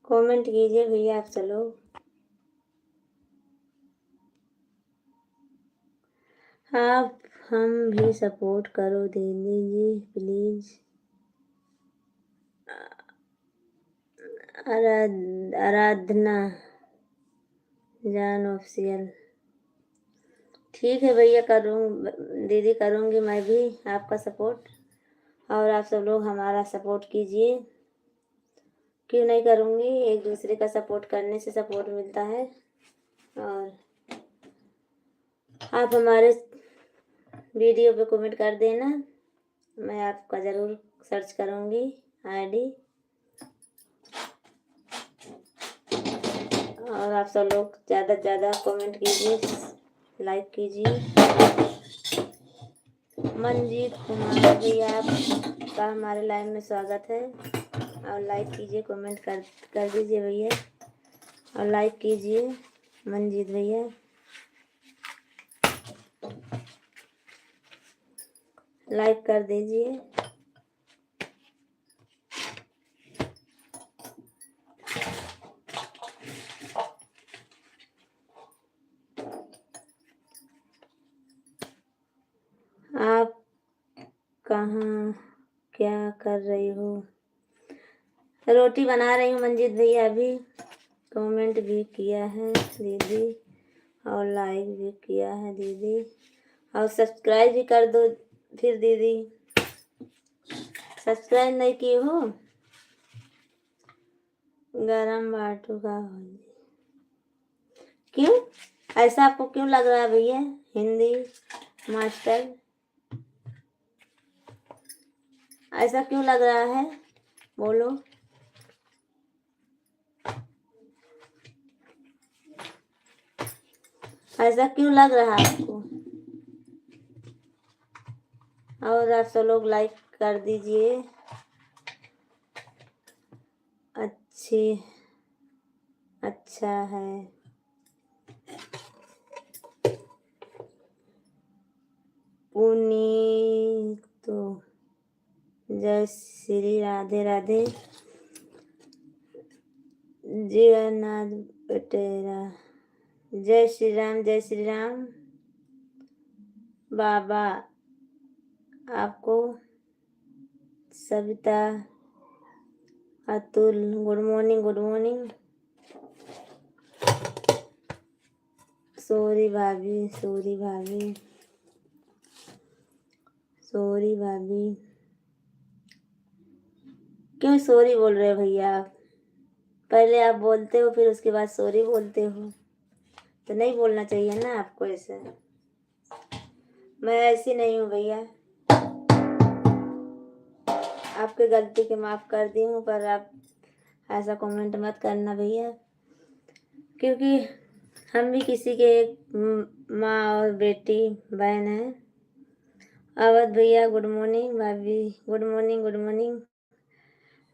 कमेंट कीजिए भैया आप सब लोग। आप हम भी सपोर्ट करो दीदी जी प्लीज। आराधना जान ऑफिशियल, ठीक है भैया, करूँ दीदी, करूँगी मैं भी आपका सपोर्ट। और आप सब लोग हमारा सपोर्ट कीजिए, क्यों नहीं करूँगी। एक दूसरे का सपोर्ट करने से सपोर्ट मिलता है। और आप हमारे वीडियो पे कमेंट कर देना, मैं आपका ज़रूर सर्च करूँगी आईडी। और आप सब लोग ज़्यादा से ज़्यादा कमेंट कीजिए, लाइक कीजिए। मंजीत कुमार भैया आपका हमारे लाइव में स्वागत है। और लाइक कीजिए, कमेंट कर दीजिए भैया, और लाइक कीजिए मंजीत भैया। लाइक कर दीजिए। आप कहाँ क्या कर रही हो? रोटी बना रही हूँ मंजीत भैया। अभी कमेंट भी किया है दीदी, और लाइक भी किया है दीदी, और सब्सक्राइब भी कर दो फिर दीदी। सब्सक्राइब नहीं किए हो? गरम बाटू का हो। क्यों ऐसा आपको क्यों लग रहा है भैया? हिंदी मास्टर, ऐसा क्यों लग रहा है? बोलो। ऐसा क्यों लग रहा है आपको? और आप सब लोग लाइक कर दीजिए। अच्छी अच्छा है। पुनीत तो जय श्री राधे राधे। जीवनाथ पटेरा जय श्री राम, जय श्री राम। बाबा आपको Savita Atul good morning, good morning. Sorry भाभी, सोरी भाभी, सोरी भाभी। क्यों सॉरी बोल रहे हो भैया आप? पहले आप बोलते हो फिर उसके बाद सॉरी बोलते हो, तो नहीं बोलना चाहिए ना आपको ऐसे। मैं ऐसी नहीं हूँ भैया। आपकी गलती के माफ़ कर दी हूँ, पर आप ऐसा कमेंट मत करना भैया, क्योंकि हम भी किसी के एक माँ और बेटी बहन हैं। अवध भैया गुड मॉर्निंग, भाभी गुड मॉर्निंग, गुड मॉर्निंग।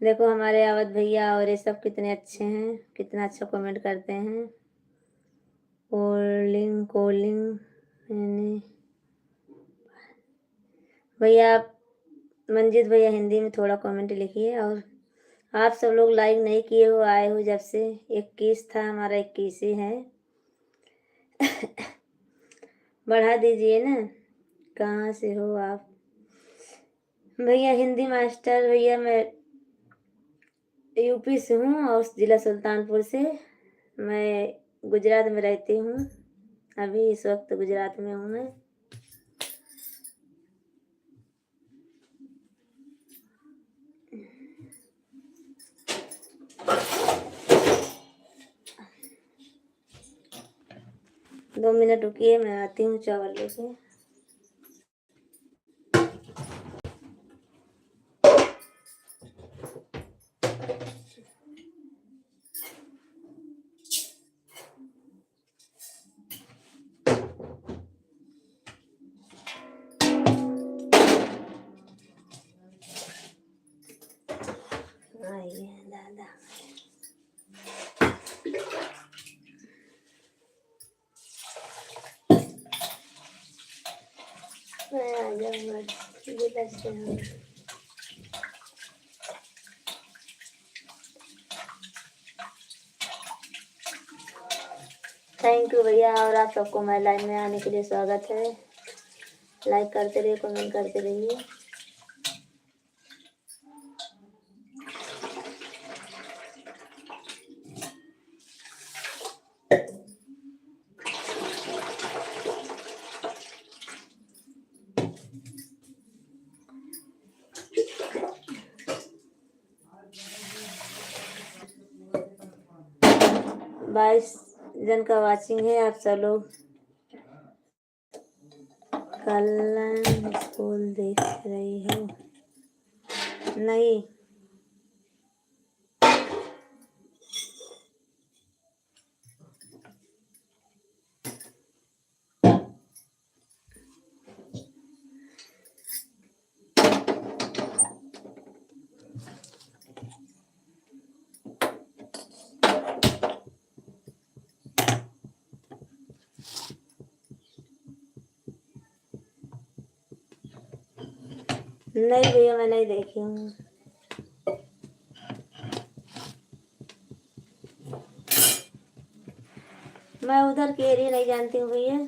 देखो हमारे अवध भैया और ये सब कितने अच्छे हैं, कितना अच्छा कमेंट करते हैं। कॉलिंग कॉलिंग मैंने भैया आप मंजीत भैया हिंदी में थोड़ा कमेंट लिखिए। और आप सब लोग लाइक नहीं किए हो, आए हो जब से। 21 था हमारा, 21 ही है। बढ़ा दीजिए ना। कहाँ से हो आप भैया? हिंदी मास्टर भैया मैं यूपी से हूँ, और जिला सुल्तानपुर से। मैं गुजरात में रहती हूँ। अभी इस वक्त गुजरात में हूँ मैं। दो मिनट रुकिए, मैं आती हूँ चावल लेके। आइए दादा। मैं आ जाऊँगा इधर से हूँ। थैंक यू भैया, और आप सबको मेरे लाइव में आने के लिए स्वागत है। लाइक करते रहिए, कमेंट करते रहिए। बाईस जन का वाचिंग है। आप सब लोग कल स्कूल देख रही हो? नहीं, नहीं भैया मैं नहीं देखी हूँ। मैं उधर की एरिया नहीं जानती हूँ भैया।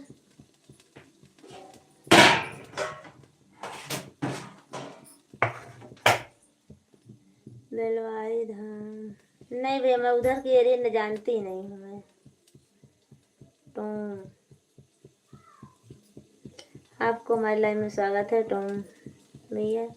बेलवाई धाम नहीं भैया, मैं उधर की एरिया नहीं जानती नहीं हूँ मैं। तो आपको हमारी लाइन में स्वागत है टॉम भैया।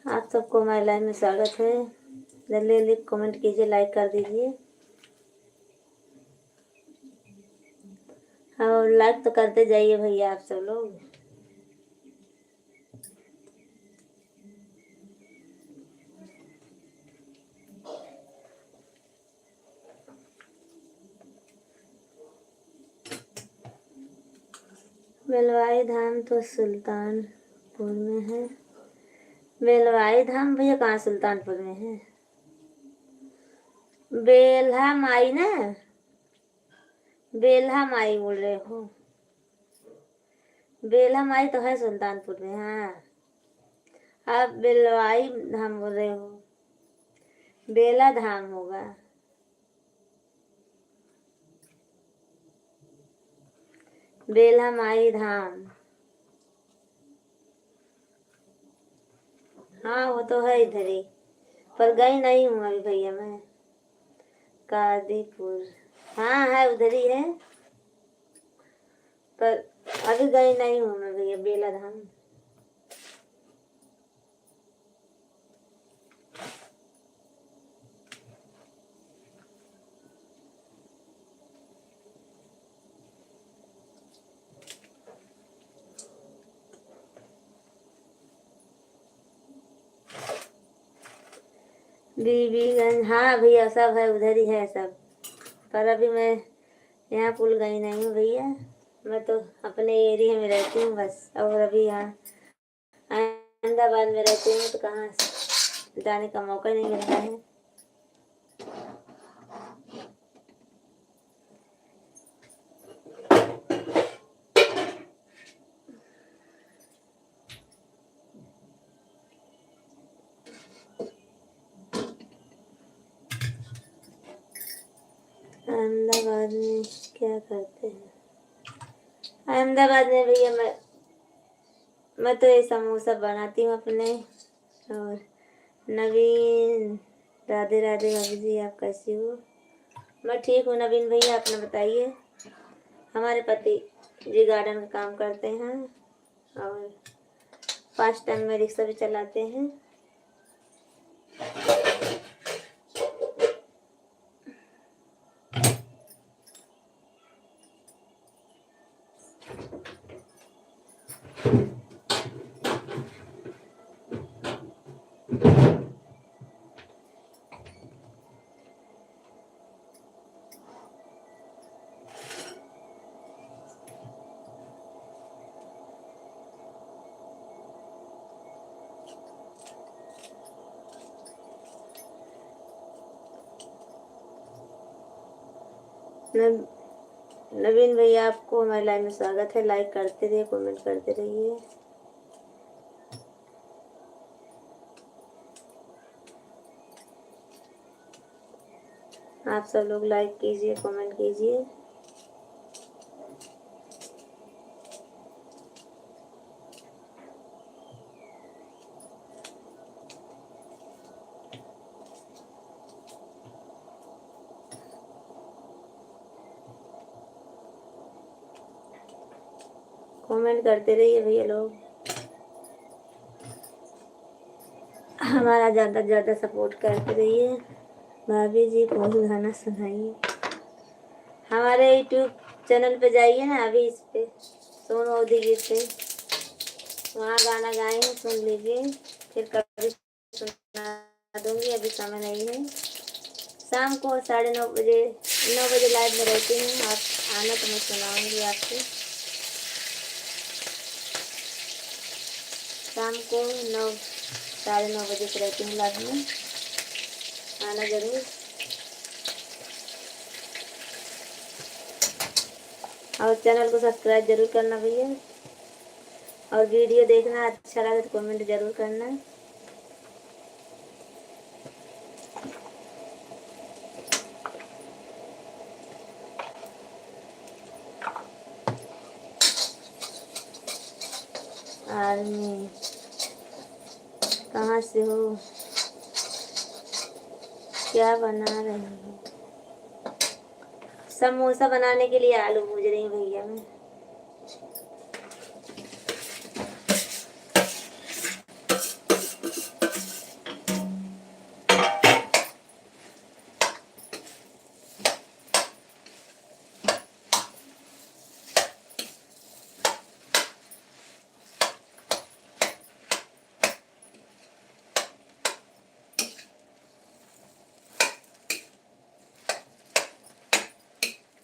आप सबको हमारे लाइन में स्वागत है। जल्दी जल्दी कमेंट कीजिए, लाइक कर दीजिए। और लाइक तो करते जाइए भैया आप सब लोग। बेलवाई धाम तो सुल्तानपुर में है। बेलवाई धाम भैया कहाँ सुल्तानपुर में है? बेल्हा माई ना, बेल्हा माई बोल रहे हो? बेल्हा माई तो है सुल्तानपुर में। हाँ, आप बेलवाई धाम बोल रहे हो, बेला धाम होगा। बेल्हा माई धाम, हाँ वो तो है इधर ही, पर गई नहीं हूँ अभी भैया मैं। कादीपुर, हाँ है उधर ही है, पर अभी गई नहीं हूँ मैं भैया बेला धाम। बीबीगंज, हाँ भैया सब है उधर ही है सब, पर अभी मैं यहाँ पुल गई नहीं हूँ भैया। मैं तो अपने एरिया में रहती हूँ बस, और अभी यहाँ अहमदाबाद में रहती हूँ तो कहाँ जाने का मौका नहीं मिलता है। अहमदाबाद में क्या करते हैं? अहमदाबाद में भैया मैं तो ये समोसा बनाती हूँ अपने। और नवीन, राधे राधे भाभी जी, आप कैसी हो? मैं ठीक हूँ नवीन भैया, अपना बताइए। हमारे पति जी गार्डन का काम करते हैं और पास टाइम में रिक्शा भी चलाते हैं। नवीन भैया आपको हमारे लाइन में स्वागत है। लाइक करते रहिए, कमेंट करते रहिए। आप सब लोग लाइक कीजिए, कमेंट कीजिए। कमेंट करते रहिए भैया लोग, हमारा ज़्यादा से ज़्यादा सपोर्ट करते रहिए। भाभी जी कोई गाना सुनाइए। हमारे यूट्यूब चैनल पे जाइए ना, अभी इस पे सोनू अवधी गीत पे, वहाँ गाना गाए हैं, सुन लीजिए, फिर कभी सुना दूंगी, अभी समय नहीं है। शाम को 9:30 बजे 9 बजे लाइव में रहती हूँ, आप आना तो मैं सुनाऊंगी आपको। शाम को 9 साढ़े 9 बजे से रहती हूँ लाइव में, आना जरूर। और चैनल को सब्सक्राइब जरूर करना भैया, और वीडियो देखना अच्छा लगे तो कमेंट जरूर करना। आर्मी कहाँ से हो, क्या बना रही हो? समोसा बनाने के लिए आलू भूज रही हूँ भैया मैं।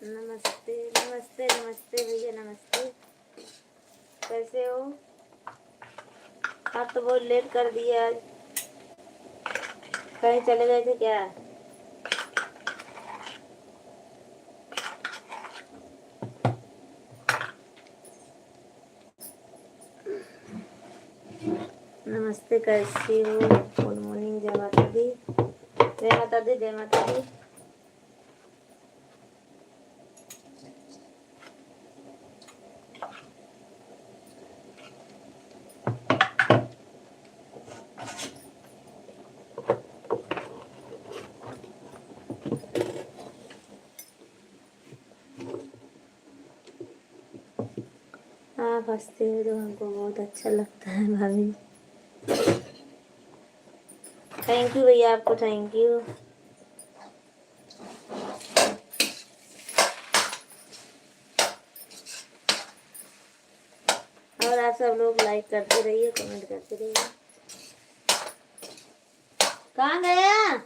नमस्ते नमस्ते नमस्ते भैया, नमस्ते। कैसे हो? आप तो बहुत लेट कर दिया आज, कहीं चले गए थे क्या? नमस्ते, कैसी हो? गुड मॉर्निंग, जय माता दी, जय माता दी, जय माता दी। आप हंसते हो तो हमको बहुत अच्छा लगता है भाभी। थैंक यू भैया, आपको थैंक यू। और आप सब लोग लाइक करते रहिए, कमेंट करते रहिए। कहाँ गया?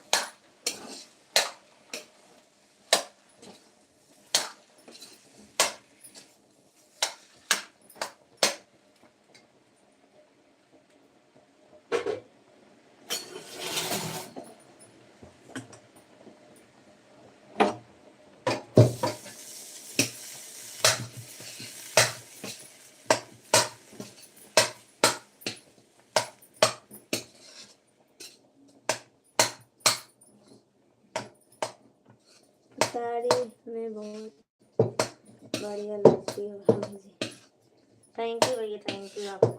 साड़ी में बहुत बढ़िया लगती हो भाभी जी। थैंक यू भैया, थैंक यू आपको।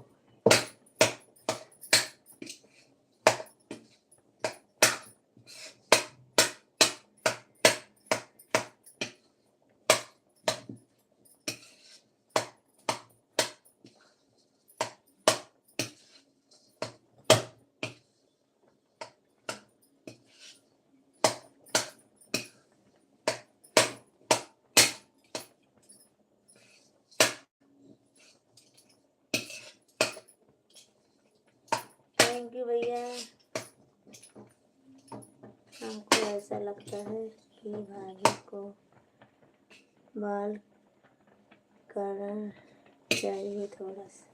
थैंक यू भैया। हमको ऐसा लगता है कि भाभी को बाल कलर चाहिए थोड़ा सा।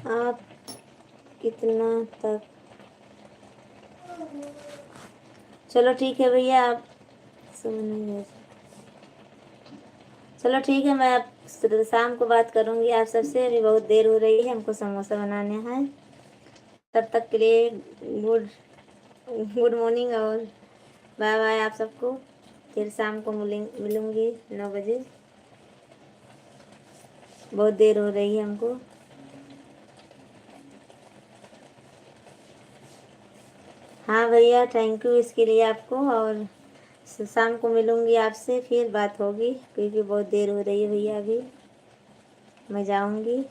आप कितना तक? चलो ठीक है भैया, आप सुनिए। चलो ठीक है, मैं आप शाम को बात करूंगी आप सबसे। अभी बहुत देर हो रही है, हमको समोसा बनाने हैं। तब तक के लिए गुड गुड मॉर्निंग और बाय बाय आप सबको। फिर शाम को मिलूंगी 9 बजे। बहुत देर हो रही है हमको। हाँ भैया, थैंक यू इसके लिए आपको। और शाम को मिलूंगी आपसे, फिर बात होगी, क्योंकि बहुत देर हो रही है भैया। अभी मैं जाऊंगी।